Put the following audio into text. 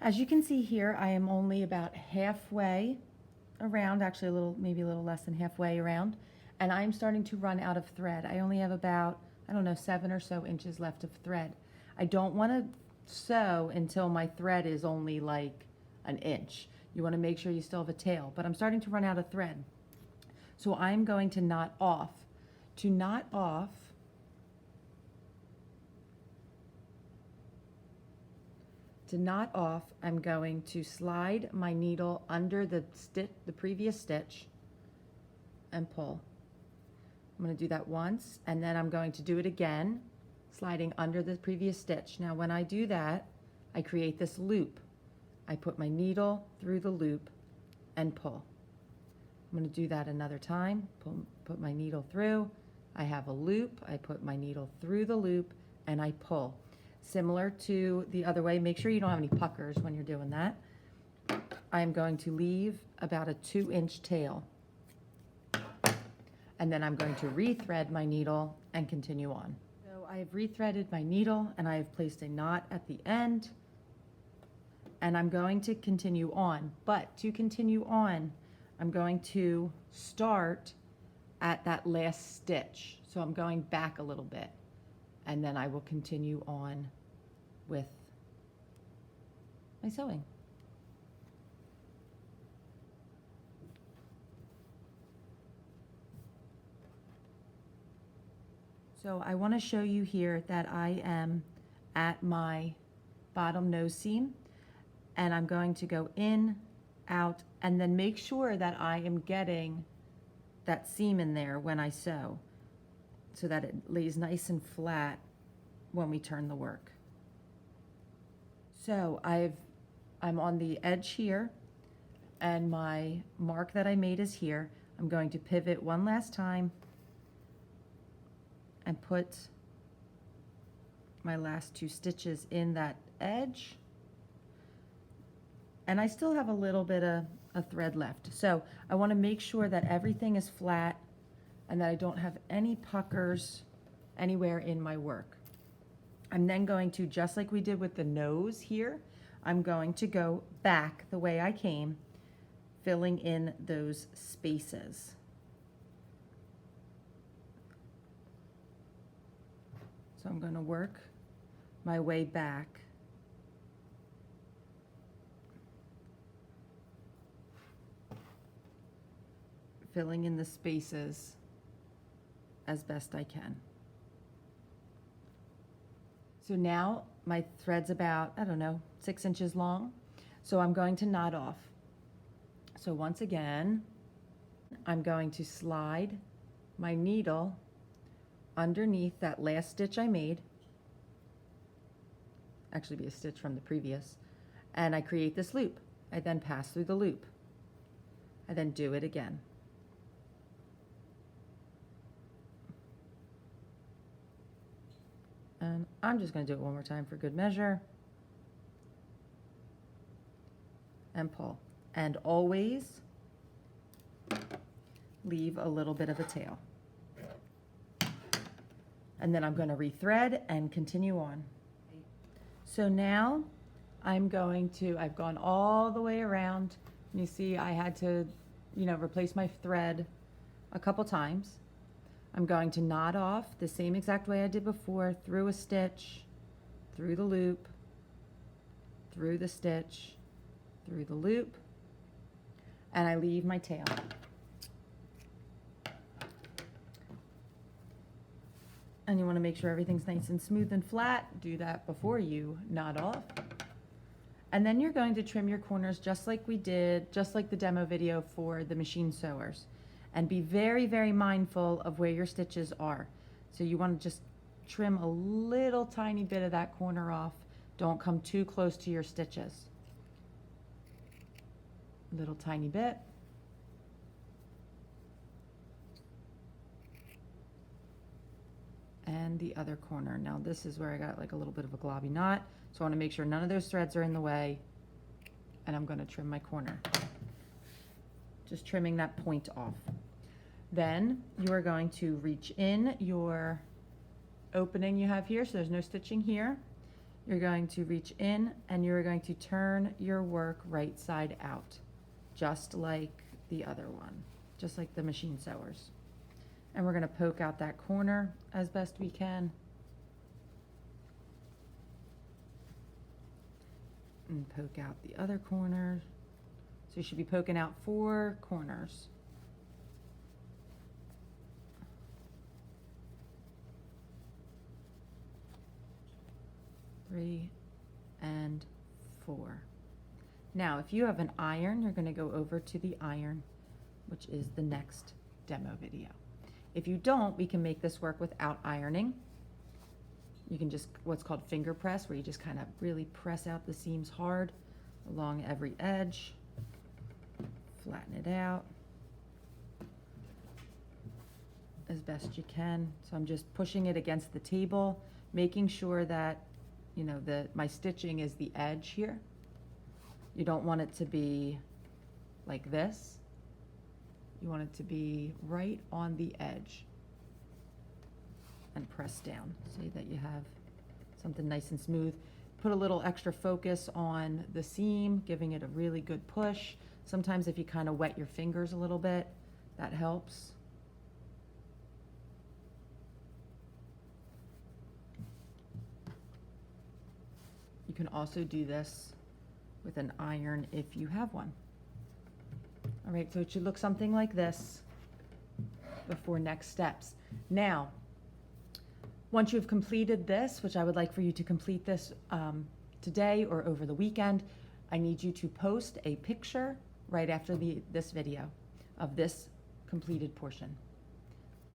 As you can see here, I am only about halfway around, actually maybe a little less than halfway around, and I'm starting to run out of thread. I only have about, I don't know, 7 or so inches left of thread. I don't want to sew until my thread is only like an inch. You want to make sure you still have a tail, but I'm starting to run out of thread. So I'm going to knot off. To knot off, I'm going to slide my needle under the previous stitch and pull. I'm going to do that once, and then I'm going to do it again, sliding under the previous stitch. Now when I do that, I create this loop. I put my needle through the loop and pull. I'm going to do that another time. Put my needle through. I have a loop. I put my needle through the loop and I pull. Similar to the other way, make sure you don't have any puckers when you're doing that. I'm going to leave about a 2-inch tail. And then I'm going to rethread my needle and continue on. So I have rethreaded my needle and I have placed a knot at the end. And I'm going to continue on. But to continue on, I'm going to start at that last stitch. So I'm going back a little bit. And then I will continue on with my sewing. So I want to show you here that I am at my bottom nose seam, and I'm going to go in, out, and then make sure that I am getting that seam in there when I sew so that it lays nice and flat when we turn the work. So I'm on the edge here, and my mark that I made is here. I'm going to pivot one last time and put my last 2 stitches in that edge. And I still have a little bit of a thread left. So I want to make sure that everything is flat and that I don't have any puckers anywhere in my work. I'm then going to, just like we did with the nose here, I'm going to go back the way I came, filling in those spaces. So I'm going to work my way back. Filling in the spaces as best I can. So now my thread's about, I don't know, 6 inches long. So I'm going to knot off. So once again, I'm going to slide my needle underneath that last stitch I made. Actually be a stitch from the previous. And I create this loop. I then pass through the loop. I then do it again. And I'm just going to do it one more time for good measure. And pull. And always leave a little bit of a tail. And then I'm going to rethread and continue on. So now I've gone all the way around. And you see I had to, replace my thread a couple times. I'm going to knot off the same exact way I did before, through a stitch, through the loop, through the stitch, through the loop, and I leave my tail. And you want to make sure everything's nice and smooth and flat. Do that before you knot off. And then you're going to trim your corners just like we did, just like the demo video for the machine sewers. And be very, very mindful of where your stitches are. So you want to just trim a little tiny bit of that corner off. Don't come too close to your stitches. A little tiny bit. And the other corner. Now this is where I got like a little bit of a globby knot. So I want to make sure none of those threads are in the way. And I'm going to trim my corner. Just trimming that point off. Then you are going to reach in your opening you have here, so there's no stitching here. you're going to reach in and you're going to turn your work right side out, just like the other one, just like the machine sewers. And we're going to poke out that corner as best we can. And poke out the other corner. So you should be poking out 4 corners. Three and 4. Now, if you have an iron, you're going to go over to the iron, which is the next demo video. If you don't, we can make this work without ironing. You can just, what's called finger press, where you just kind of really press out the seams hard along every edge. Flatten it out as best you can. So I'm just pushing it against the table, making sure that, you know, my stitching is the edge here. You don't want it to be like this. You want it to be right on the edge. And press down so that you have something nice and smooth. Put a little extra focus on the seam, giving it a really good push. Sometimes if you kind of wet your fingers a little bit, that helps. You can also do this with an iron if you have one. All right, so it should look something like this before next steps. Now, once you've completed this, which I would like for you to complete this today or over the weekend, I need you to post a picture right after this video of this completed portion.